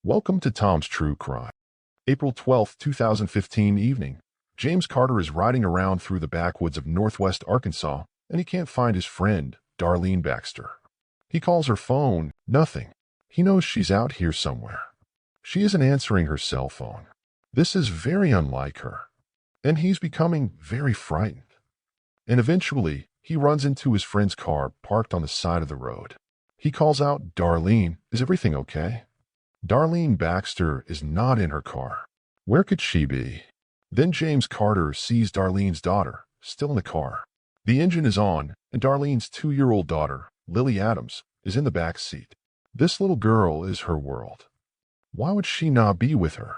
Welcome to Tom's True Crime. April 12, 2015 evening. James Carter is riding around through the backwoods of northwest Arkansas, and he can't find his friend, Darlene Baxter. He calls her phone, nothing. He knows she's out here somewhere. She isn't answering her cell phone. This is very unlike her. And he's becoming very frightened. And eventually, he runs into his friend's car parked on the side of the road. He calls out, "Darlene, is everything okay?" Darlene Baxter is not in her car. Where could she be? Then James Carter sees Darlene's daughter, still in the car. The engine is on, and Darlene's 2-year-old daughter, Lily Adams, is in the back seat. This little girl is her world. Why would she not be with her?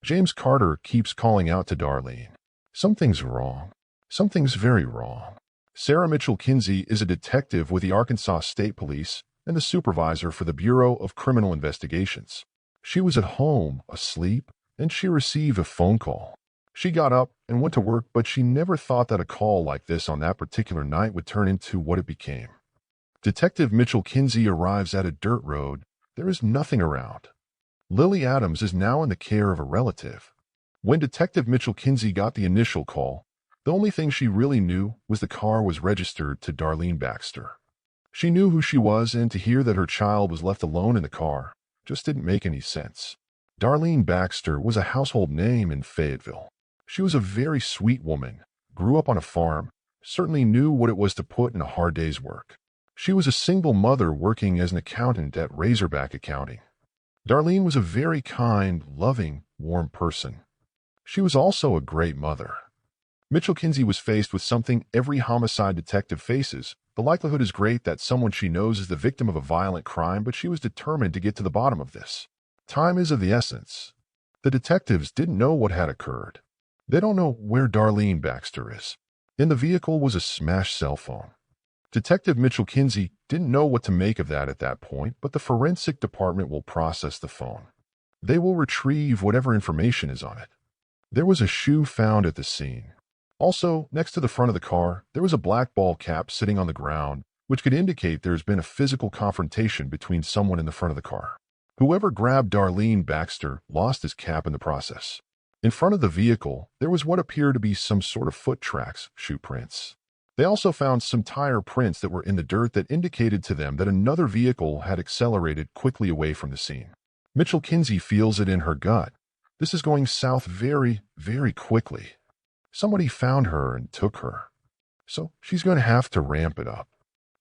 James Carter keeps calling out to Darlene. Something's wrong. Something's very wrong. Sarah Mitchell Kinsey is a detective with the Arkansas State Police and the supervisor for the Bureau of Criminal Investigations. She was at home, asleep, and she received a phone call. She got up and went to work, but she never thought that a call like this on that particular night would turn into what it became. Detective Mitchell Kinsey arrives at a dirt road. There is nothing around. Lily Adams is now in the care of a relative. When Detective Mitchell Kinsey got the initial call, the only thing she really knew was the car was registered to Darlene Baxter. She knew who she was, and to hear that her child was left alone in the car just didn't make any sense. Darlene Baxter was a household name in Fayetteville. She was a very sweet woman, grew up on a farm, certainly knew what it was to put in a hard day's work. She was a single mother working as an accountant at Razorback Accounting. Darlene was a very kind, loving, warm person. She was also a great mother. Mitchell Kinsey was faced with something every homicide detective faces. The likelihood is great that someone she knows is the victim of a violent crime, but she was determined to get to the bottom of this. Time is of the essence. The detectives didn't know what had occurred. They don't know where Darlene Baxter is. In the vehicle was a smashed cell phone. Detective Mitchell Kinsey didn't know what to make of that at that point, but the forensic department will process the phone. They will retrieve whatever information is on it. There was a shoe found at the scene. Also, next to the front of the car, there was a black ball cap sitting on the ground, which could indicate there's been a physical confrontation between someone in the front of the car. Whoever grabbed Darlene Baxter lost his cap in the process. In front of the vehicle, there was what appeared to be some sort of foot tracks, shoe prints. They also found some tire prints that were in the dirt that indicated to them that another vehicle had accelerated quickly away from the scene. Mitchell Kinsey feels it in her gut. This is going south very, very quickly. Somebody found her and took her. So she's going to have to ramp it up.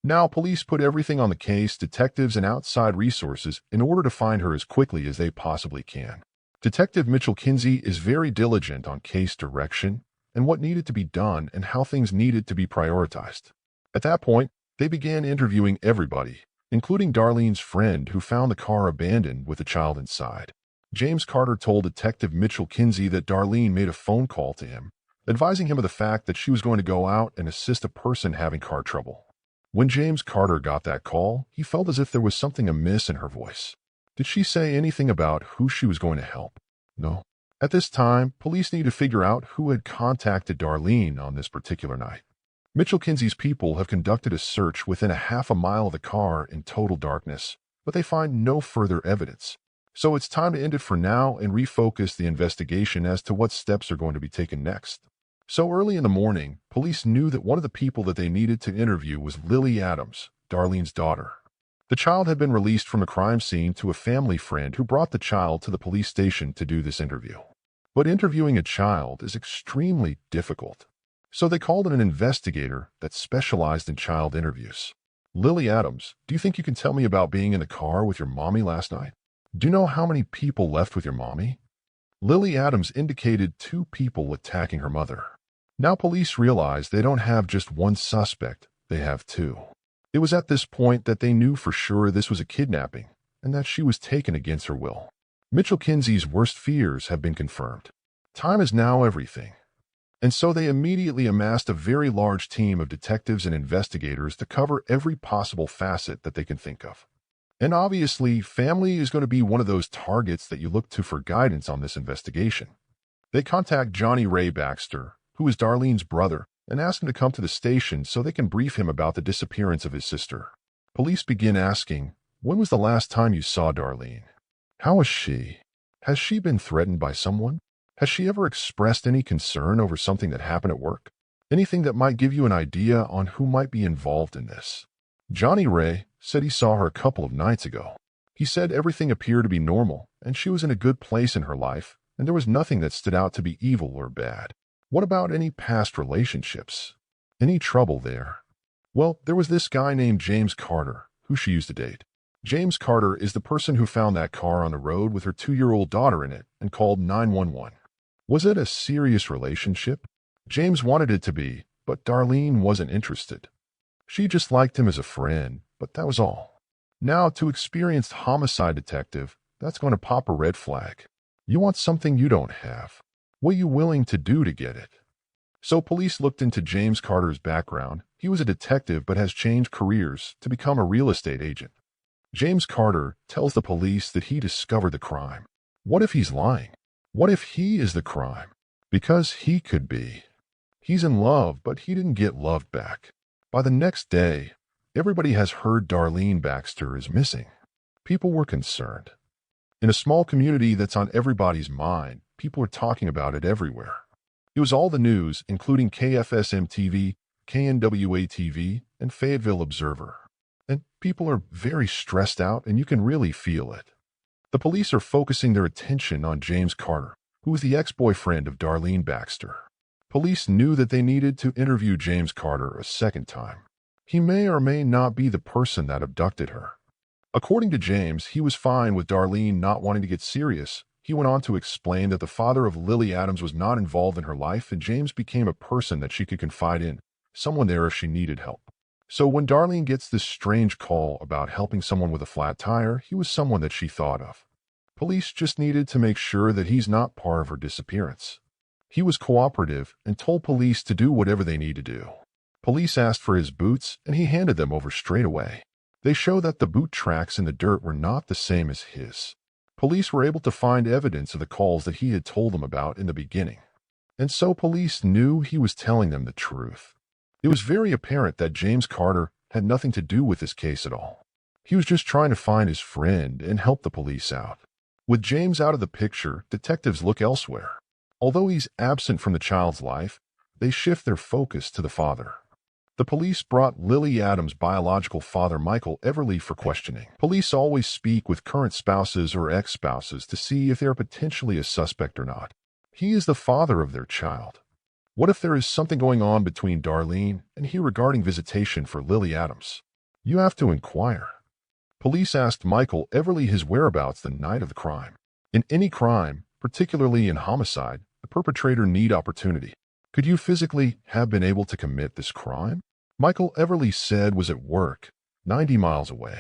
Now police put everything on the case, detectives and outside resources, in order to find her as quickly as they possibly can. Detective Mitchell Kinsey is very diligent on case direction and what needed to be done and how things needed to be prioritized. At that point, they began interviewing everybody, including Darlene's friend who found the car abandoned with the child inside. James Carter told Detective Mitchell Kinsey that Darlene made a phone call to him, advising him of the fact that she was going to go out and assist a person having car trouble. When James Carter got that call, he felt as if there was something amiss in her voice. Did she say anything about who she was going to help? No. At this time, police need to figure out who had contacted Darlene on this particular night. Mitchell Kinsey's people have conducted a search within a half a mile of the car in total darkness, but they find no further evidence. So it's time to end it for now and refocus the investigation as to what steps are going to be taken next. So early in the morning, police knew that one of the people that they needed to interview was Lily Adams, Darlene's daughter. The child had been released from a crime scene to a family friend who brought the child to the police station to do this interview. But interviewing a child is extremely difficult. So they called in an investigator that specialized in child interviews. Lily Adams, do you think you can tell me about being in the car with your mommy last night? Do you know how many people left with your mommy? Lily Adams indicated 2 people attacking her mother. Now police realize they don't have just one suspect, they have 2. It was at this point that they knew for sure this was a kidnapping and that she was taken against her will. Mitchell Kinsey's worst fears have been confirmed. Time is now everything. And so they immediately amassed a very large team of detectives and investigators to cover every possible facet that they can think of. And obviously, family is going to be one of those targets that you look to for guidance on this investigation. They contact Jonnie Ray Baxter, who is Darlene's brother, and ask him to come to the station so they can brief him about the disappearance of his sister. Police begin asking, "When was the last time you saw Darlene?" How is she? Has she been threatened by someone? Has she ever expressed any concern over something that happened at work? Anything that might give you an idea on who might be involved in this? Jonnie Ray said he saw her a couple of nights ago. He said everything appeared to be normal, and she was in a good place in her life, and there was nothing that stood out to be evil or bad. What about any past relationships? Any trouble there? Well, there was this guy named James Carter, who she used to date. James Carter is the person who found that car on the road with her 2-year-old daughter in it and called 911. Was it a serious relationship? James wanted it to be, but Darlene wasn't interested. She just liked him as a friend, but that was all. Now, to experienced homicide detective, that's going to pop a red flag. You want something you don't have. What are you willing to do to get it? So police looked into James Carter's background. He was a detective but has changed careers to become a real estate agent. James Carter tells the police that he discovered the crime. What if he's lying? What if he is the crime? Because he could be. He's in love, but he didn't get loved back. By the next day, everybody has heard Darlene Baxter is missing. People were concerned. In a small community that's on everybody's mind, people are talking about it everywhere. It was all the news, including KFSM-TV, KNWA-TV, and Fayetteville Observer. And people are very stressed out, and you can really feel it. The police are focusing their attention on James Carter, who was the ex-boyfriend of Darlene Baxter. Police knew that they needed to interview James Carter a second time. He may or may not be the person that abducted her. According to James, he was fine with Darlene not wanting to get serious. He went on to explain that the father of Lily Adams was not involved in her life, and James became a person that she could confide in, someone there if she needed help. So when Darlene gets this strange call about helping someone with a flat tire, he was someone that she thought of. Police just needed to make sure that he's not part of her disappearance. He was cooperative and told police to do whatever they need to do. Police asked for his boots, and he handed them over straight away. They show that the boot tracks in the dirt were not the same as his. Police were able to find evidence of the calls that he had told them about in the beginning. And so police knew he was telling them the truth. It was very apparent that James Carter had nothing to do with this case at all. He was just trying to find his friend and help the police out. With James out of the picture, detectives look elsewhere. Although he's absent from the child's life, they shift their focus to the father. The police brought Lily Adams' biological father, Michael Everly, for questioning. Police always speak with current spouses or ex-spouses to see if they are potentially a suspect or not. He is the father of their child. What if there is something going on between Darlene and he regarding visitation for Lily Adams? You have to inquire. Police asked Michael Everly his whereabouts the night of the crime. In any crime, particularly in homicide, the perpetrator need opportunity. Could you physically have been able to commit this crime? Michael Everly said was at work, 90 miles away.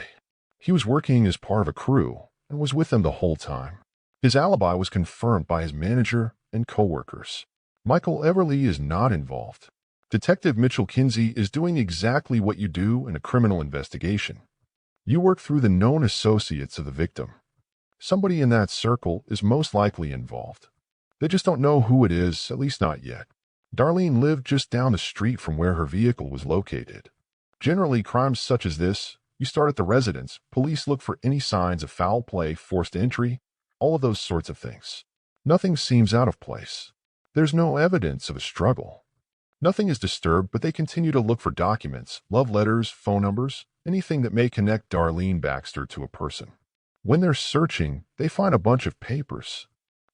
He was working as part of a crew and was with them the whole time. His alibi was confirmed by his manager and co-workers. Michael Everly is not involved. Detective Mitchell Kinsey is doing exactly what you do in a criminal investigation. You work through the known associates of the victim. Somebody in that circle is most likely involved. They just don't know who it is, at least not yet. Darlene lived just down the street from where her vehicle was located. Generally, crimes such as this, you start at the residence. Police look for any signs of foul play, forced entry, all of those sorts of things. Nothing seems out of place. There's no evidence of a struggle. Nothing is disturbed, but they continue to look for documents, love letters, phone numbers, anything that may connect Darlene Baxter to a person. When they're searching, they find a bunch of papers.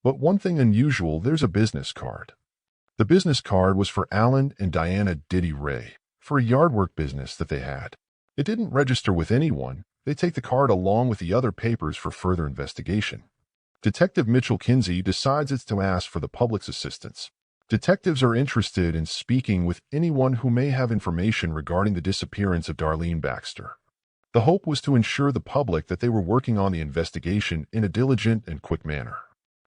But one thing unusual, there's a business card. The business card was for Alan and Diana Ditty Rae, for a yard work business that they had. It didn't register with anyone. They take the card along with the other papers for further investigation. Detective Mitchell Kinsey decides it's to ask for the public's assistance. Detectives are interested in speaking with anyone who may have information regarding the disappearance of Darlene Baxter. The hope was to ensure the public that they were working on the investigation in a diligent and quick manner.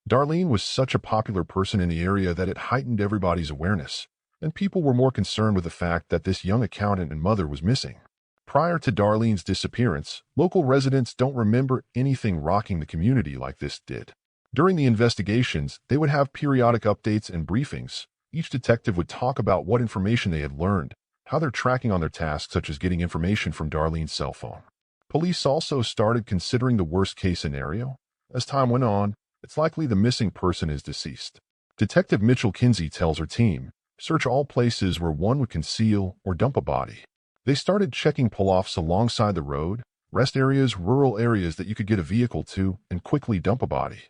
Darlene was such a popular person in the area that it heightened everybody's awareness, and people were more concerned with the fact that this young accountant and mother was missing. Prior to Darlene's disappearance, local residents don't remember anything rocking the community like this did. During the investigations, they would have periodic updates and briefings. Each detective would talk about what information they had learned, how they're tracking on their tasks, such as getting information from Darlene's cell phone. Police also started considering the worst-case scenario. As time went on, it's likely the missing person is deceased. Detective Mitchell Kinsey tells her team, search all places where one would conceal or dump a body. They started checking pull-offs alongside the road, rest areas, rural areas that you could get a vehicle to and quickly dump a body.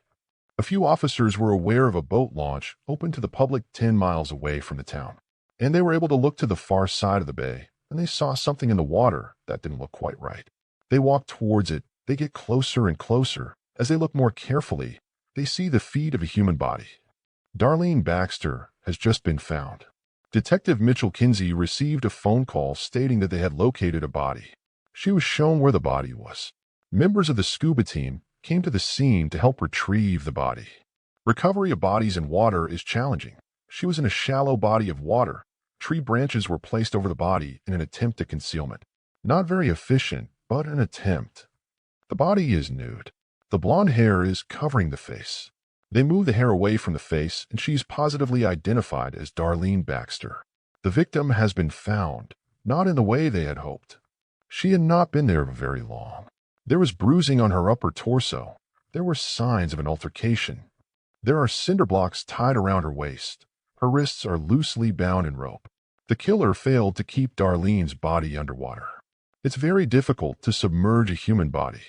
A few officers were aware of a boat launch open to the public 10 miles away from the town, and they were able to look to the far side of the bay, and they saw something in the water that didn't look quite right. They walked towards it. They get closer and closer. As they look more carefully, they see the feet of a human body. Darlene Baxter has just been found. Detective Mitchell Kinsey received a phone call stating that they had located a body. She was shown where the body was. Members of the scuba team came to the scene to help retrieve the body. Recovery of bodies in water is challenging. She was in a shallow body of water. Tree branches were placed over the body in an attempt at concealment. Not very efficient, but an attempt. The body is nude. The blonde hair is covering the face. They move the hair away from the face, and she's positively identified as Darlene Baxter. The victim has been found, not in the way they had hoped. She had not been there very long. There was bruising on her upper torso. There were signs of an altercation. There are cinder blocks tied around her waist. Her wrists are loosely bound in rope. The killer failed to keep Darlene's body underwater. It's very difficult to submerge a human body.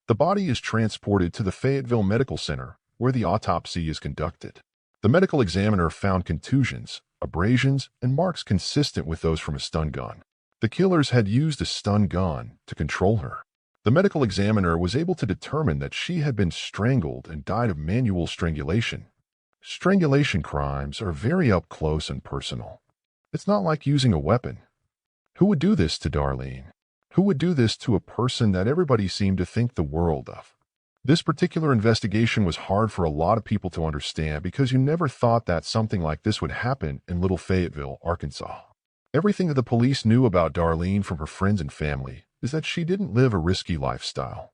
The body is transported to the Fayetteville Medical Center, where the autopsy is conducted. The medical examiner found contusions, abrasions, and marks consistent with those from a stun gun. The killers had used a stun gun to control her. The medical examiner was able to determine that she had been strangled and died of manual strangulation. Strangulation crimes are very up close and personal. It's not like using a weapon. Who would do this to Darlene? Who would do this to a person that everybody seemed to think the world of? This particular investigation was hard for a lot of people to understand because you never thought that something like this would happen in Little Fayetteville, Arkansas. Everything that the police knew about Darlene from her friends and family is that she didn't live a risky lifestyle.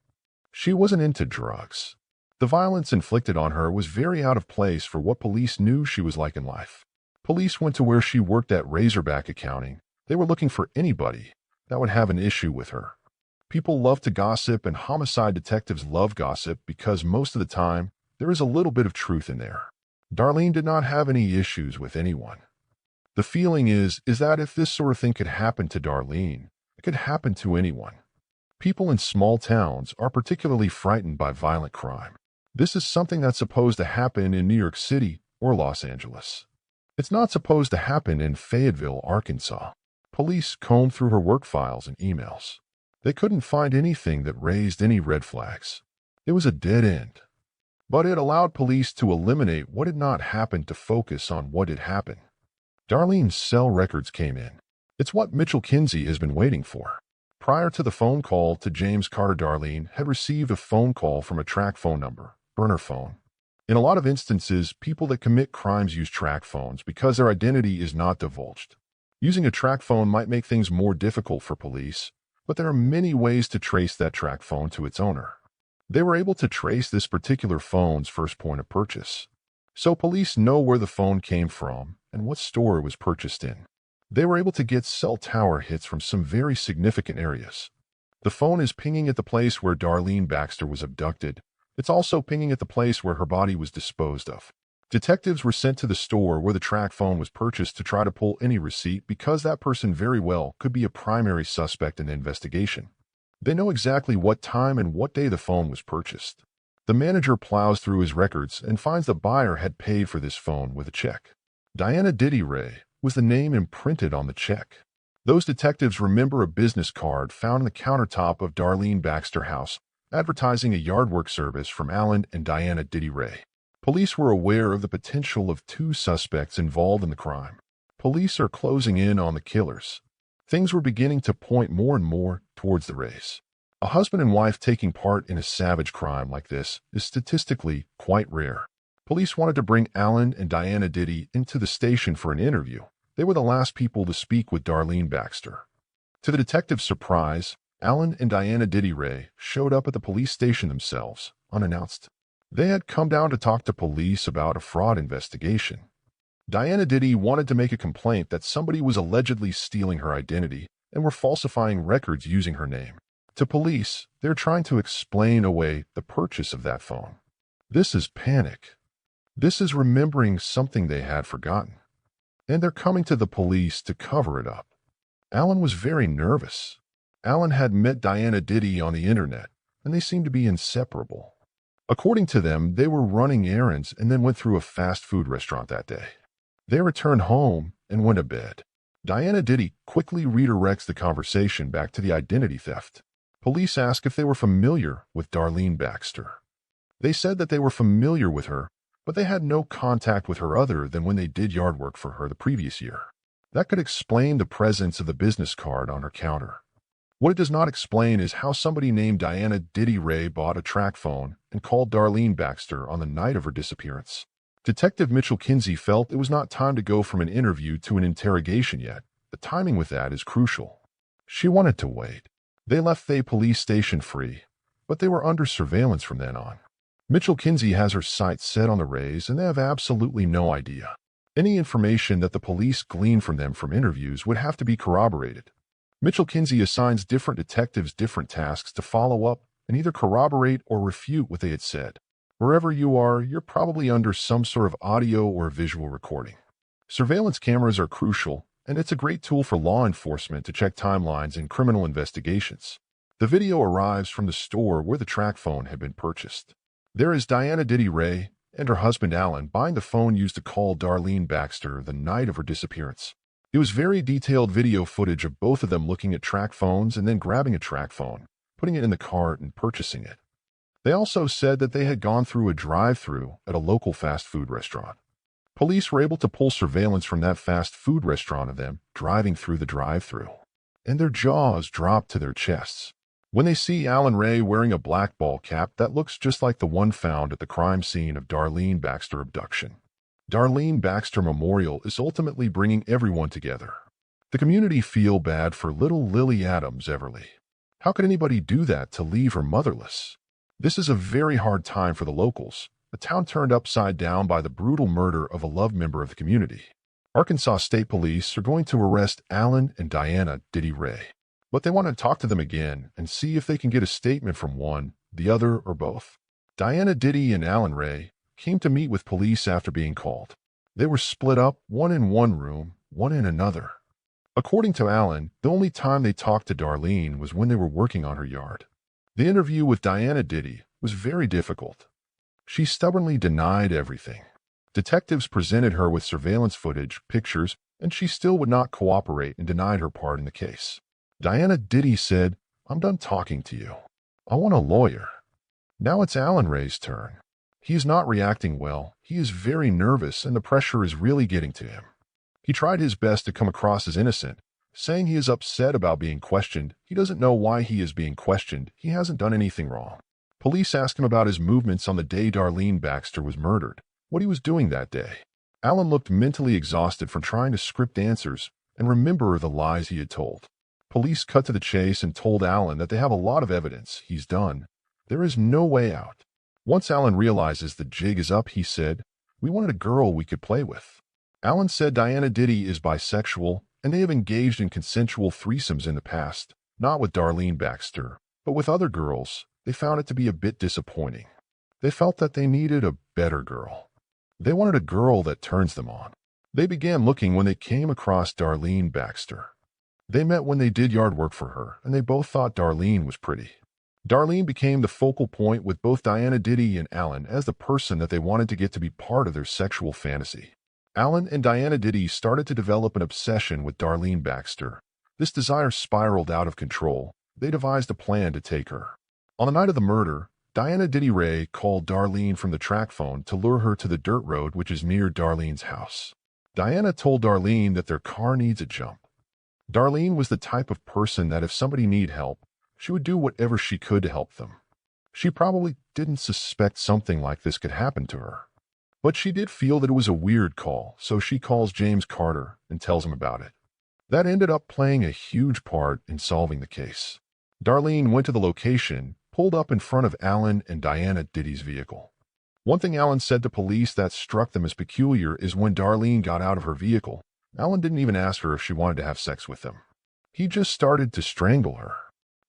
She wasn't into drugs. The violence inflicted on her was very out of place for what police knew she was like in life. Police went to where she worked at Razorback Accounting. They were looking for anybody that would have an issue with her. People love to gossip, and homicide detectives love gossip because most of the time, there is a little bit of truth in there. Darlene did not have any issues with anyone. The feeling is that if this sort of thing could happen to Darlene, it could happen to anyone. People in small towns are particularly frightened by violent crime. This is something that's supposed to happen in New York City or Los Angeles. It's not supposed to happen in Fayetteville, Arkansas. Police combed through her work files and emails. They couldn't find anything that raised any red flags. It was a dead end. But it allowed police to eliminate what had not happened to focus on what had happened. Darlene's cell records came in. It's what Mitchell Kinsey has been waiting for. Prior to the phone call to James Carter, Darlene had received a phone call from a track phone number, burner phone. In a lot of instances, people that commit crimes use track phones because their identity is not divulged. Using a track phone might make things more difficult for police, but there are many ways to trace that track phone to its owner. They were able to trace this particular phone's first point of purchase. So police know where the phone came from and what store it was purchased in. They were able to get cell tower hits from some very significant areas. The phone is pinging at the place where Darlene Baxter was abducted. It's also pinging at the place where her body was disposed of. Detectives were sent to the store where the track phone was purchased to try to pull any receipt because that person very well could be a primary suspect in the investigation. They know exactly what time and what day the phone was purchased. The manager plows through his records and finds the buyer had paid for this phone with a check. Diana Ditty Rae was the name imprinted on the check. Those detectives remember a business card found on the countertop of Darlene Baxter house, advertising a yard work service from Alan and Diana Ditty Rae. Police were aware of the potential of two suspects involved in the crime. Police are closing in on the killers. Things were beginning to point more and more towards the Rays. A husband and wife taking part in a savage crime like this is statistically quite rare. Police wanted to bring Alan and Diana Ditty into the station for an interview. They were the last people to speak with Darlene Baxter. To the detective's surprise, Alan and Diana Ditty Rae showed up at the police station themselves, unannounced. They had come down to talk to police about a fraud investigation. Diana Ditty wanted to make a complaint that somebody was allegedly stealing her identity and were falsifying records using her name. To police, they're trying to explain away the purchase of that phone. This is panic. This is remembering something they had forgotten. And they're coming to the police to cover it up. Alan was very nervous. Alan had met Diana Ditty on the internet, and they seemed to be inseparable. According to them, they were running errands and then went through a fast food restaurant that day. They returned home and went to bed. Diana Ditty quickly redirects the conversation back to the identity theft. Police ask if they were familiar with Darlene Baxter. They said that they were familiar with her, but they had no contact with her other than when they did yard work for her the previous year. That could explain the presence of the business card on her counter. What it does not explain is how somebody named Diana Ditty Rae bought a track phone and called Darlene Baxter on the night of her disappearance. Detective Mitchell Kinsey felt it was not time to go from an interview to an interrogation yet. The timing with that is crucial. She wanted to wait. They left Fayetteville police station free, but they were under surveillance from then on. Mitchell Kinsey has her sights set on the Rays, and they have absolutely no idea. Any information that the police glean from them from interviews would have to be corroborated. Mitchell Kinsey assigns different detectives different tasks to follow up and either corroborate or refute what they had said. Wherever you are, you're probably under some sort of audio or visual recording. Surveillance cameras are crucial, and it's a great tool for law enforcement to check timelines in criminal investigations. The video arrives from the store where the track phone had been purchased. There is Diana Ditty Rae and her husband Alan buying the phone used to call Darlene Baxter the night of her disappearance. It was very detailed video footage of both of them looking at track phones and then grabbing a track phone, putting it in the cart and purchasing it. They also said that they had gone through a drive-thru at a local fast food restaurant. Police were able to pull surveillance from that fast food restaurant of them driving through the drive-thru, and their jaws dropped to their chests when they see Alan Ray wearing a black ball cap that looks just like the one found at the crime scene of Darlene Baxter abduction. Darlene Baxter Memorial is ultimately bringing everyone together. The community feel bad for little Lily Adams Everly. How could anybody do that to leave her motherless? This is a very hard time for the locals, a town turned upside down by the brutal murder of a loved member of the community. Arkansas State Police are going to arrest Alan and Diana Ditty Rae, but they want to talk to them again and see if they can get a statement from one, the other, or both. Diana Ditty and Alan Ray came to meet with police after being called. They were split up, one in one room, one in another. According to Alan, the only time they talked to Darlene was when they were working on her yard. The interview with Diana Ditty was very difficult. She stubbornly denied everything. Detectives presented her with surveillance footage, pictures, and she still would not cooperate and denied her part in the case. Diana Ditty said, "I'm done talking to you. I want a lawyer." Now it's Alan Ray's turn. He is not reacting well. He is very nervous and the pressure is really getting to him. He tried his best to come across as innocent, saying he is upset about being questioned. He doesn't know why he is being questioned. He hasn't done anything wrong. Police asked him about his movements on the day Darlene Baxter was murdered, what he was doing that day. Alan looked mentally exhausted from trying to script answers and remember the lies he had told. Police cut to the chase and told Alan that they have a lot of evidence. He's done. There is no way out. Once Alan realizes the jig is up, he said, "We wanted a girl we could play with." Alan said Diana Ditty is bisexual and they have engaged in consensual threesomes in the past, not with Darlene Baxter, but with other girls. They found it to be a bit disappointing. They felt that they needed a better girl. They wanted a girl that turns them on. They began looking when they came across Darlene Baxter. They met when they did yard work for her, and they both thought Darlene was pretty. Darlene became the focal point with both Diana Ditty and Alan as the person that they wanted to get to be part of their sexual fantasy. Alan and Diana Ditty started to develop an obsession with Darlene Baxter. This desire spiraled out of control. They devised a plan to take her. On the night of the murder, Diana Ditty Rae called Darlene from the track phone to lure her to the dirt road which is near Darlene's house. Diana told Darlene that their car needs a jump. Darlene was the type of person that if somebody needed help, she would do whatever she could to help them. She probably didn't suspect something like this could happen to her. But she did feel that it was a weird call, so she calls James Carter and tells him about it. That ended up playing a huge part in solving the case. Darlene went to the location, pulled up in front of Alan and Diana Ditty's vehicle. One thing Alan said to police that struck them as peculiar is when Darlene got out of her vehicle, Alan didn't even ask her if she wanted to have sex with him. He just started to strangle her.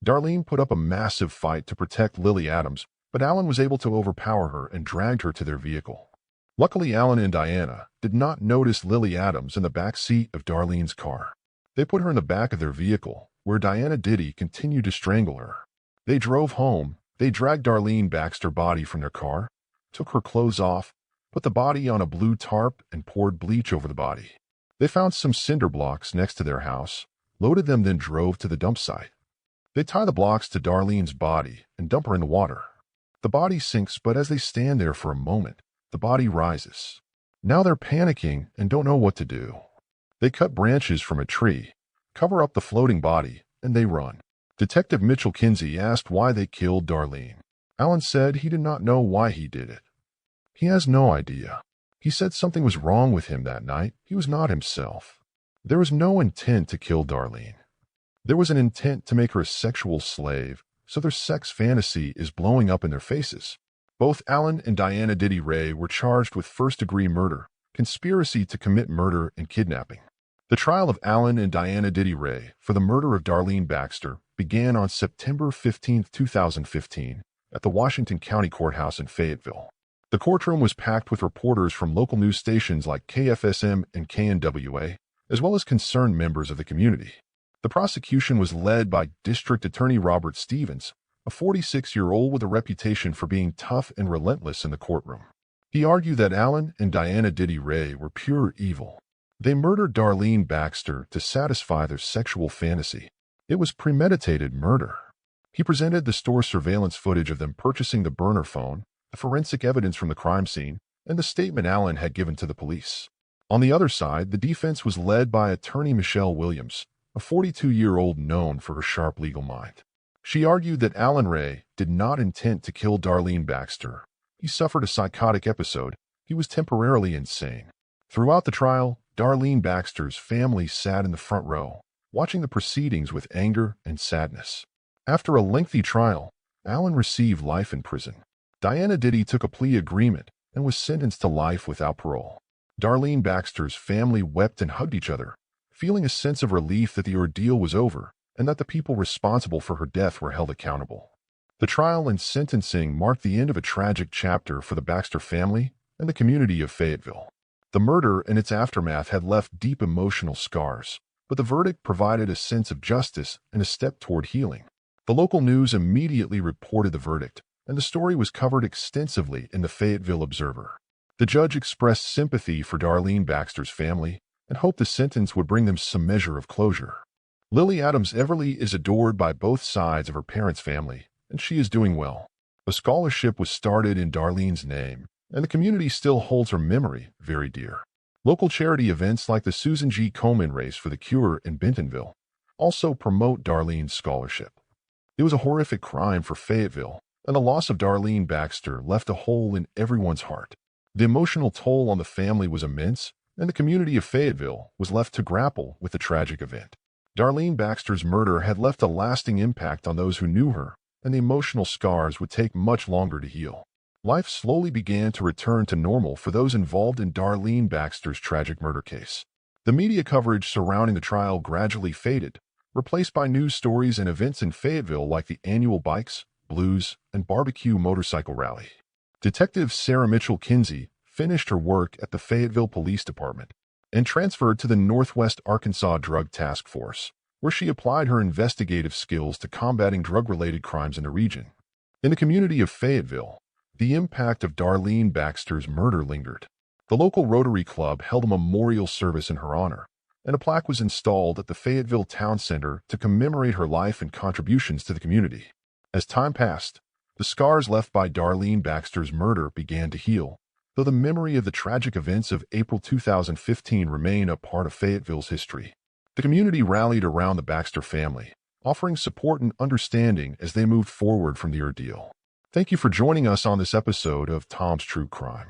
Darlene put up a massive fight to protect Lily Adams, but Alan was able to overpower her and dragged her to their vehicle. Luckily, Alan and Diana did not notice Lily Adams in the back seat of Darlene's car. They put her in the back of their vehicle, where Diana Ditty continued to strangle her. They drove home. They dragged Darlene Baxter's body from their car, took her clothes off, put the body on a blue tarp, and poured bleach over the body. They found some cinder blocks next to their house, loaded them, then drove to the dump site. They tie the blocks to Darlene's body and dump her in the water. The body sinks, but as they stand there for a moment, the body rises. Now they're panicking and don't know what to do. They cut branches from a tree, cover up the floating body, and they run. Detective Mitchell Kinsey asked why they killed Darlene. Alan said he did not know why he did it. He has no idea. He said something was wrong with him that night. He was not himself. There was no intent to kill Darlene. There was an intent to make her a sexual slave, so their sex fantasy is blowing up in their faces. Both Alan and Diana Ditty Rae were charged with first-degree murder, conspiracy to commit murder, and kidnapping. The trial of Alan and Diana Ditty Rae for the murder of Darlene Baxter began on September 15, 2015, at the Washington County Courthouse in Fayetteville. The courtroom was packed with reporters from local news stations like KFSM and KNWA, as well as concerned members of the community. The prosecution was led by District Attorney Robert Stevens, a 46-year-old with a reputation for being tough and relentless in the courtroom. He argued that Alan and Diana Ditty Rae were pure evil. They murdered Darlene Baxter to satisfy their sexual fantasy. It was premeditated murder. He presented the store surveillance footage of them purchasing the burner phone, the forensic evidence from the crime scene, and the statement Alan had given to the police. On the other side, the defense was led by attorney Michelle Williams, a 42-year-old known for her sharp legal mind. She argued that Alan Ray did not intend to kill Darlene Baxter. He suffered a psychotic episode. He was temporarily insane. Throughout the trial, Darlene Baxter's family sat in the front row, watching the proceedings with anger and sadness. After a lengthy trial, Alan received life in prison. Diana Ditty took a plea agreement and was sentenced to life without parole. Darlene Baxter's family wept and hugged each other, feeling a sense of relief that the ordeal was over and that the people responsible for her death were held accountable. The trial and sentencing marked the end of a tragic chapter for the Baxter family and the community of Fayetteville. The murder and its aftermath had left deep emotional scars, but the verdict provided a sense of justice and a step toward healing. The local news immediately reported the verdict, and the story was covered extensively in the Fayetteville Observer. The judge expressed sympathy for Darlene Baxter's family and hoped the sentence would bring them some measure of closure. Lily Adams Everly is adored by both sides of her parents' family, and she is doing well. A scholarship was started in Darlene's name, and the community still holds her memory very dear. Local charity events like the Susan G. Komen Race for the Cure in Bentonville also promote Darlene's scholarship. It was a horrific crime for Fayetteville, and the loss of Darlene Baxter left a hole in everyone's heart. The emotional toll on the family was immense, and the community of Fayetteville was left to grapple with the tragic event. Darlene Baxter's murder had left a lasting impact on those who knew her, and the emotional scars would take much longer to heal. Life slowly began to return to normal for those involved in Darlene Baxter's tragic murder case. The media coverage surrounding the trial gradually faded, replaced by news stories and events in Fayetteville like the annual Bikes, Blues, and Barbecue Motorcycle Rally. Detective Sarah Mitchell Kinsey finished her work at the Fayetteville Police Department and transferred to the Northwest Arkansas Drug Task Force, where she applied her investigative skills to combating drug-related crimes in the region. In the community of Fayetteville, the impact of Darlene Baxter's murder lingered. The local Rotary Club held a memorial service in her honor, and a plaque was installed at the Fayetteville Town Center to commemorate her life and contributions to the community. As time passed, the scars left by Darlene Baxter's murder began to heal, though the memory of the tragic events of April 2015 remain a part of Fayetteville's history. The community rallied around the Baxter family, offering support and understanding as they moved forward from the ordeal. Thank you for joining us on this episode of Tom's True Crime.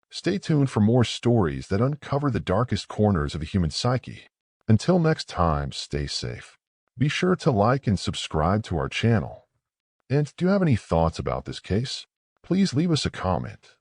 Stay tuned for more stories that uncover the darkest corners of the human psyche. Until next time, stay safe. Be sure to like and subscribe to our channel. And do you have any thoughts about this case? Please leave us a comment.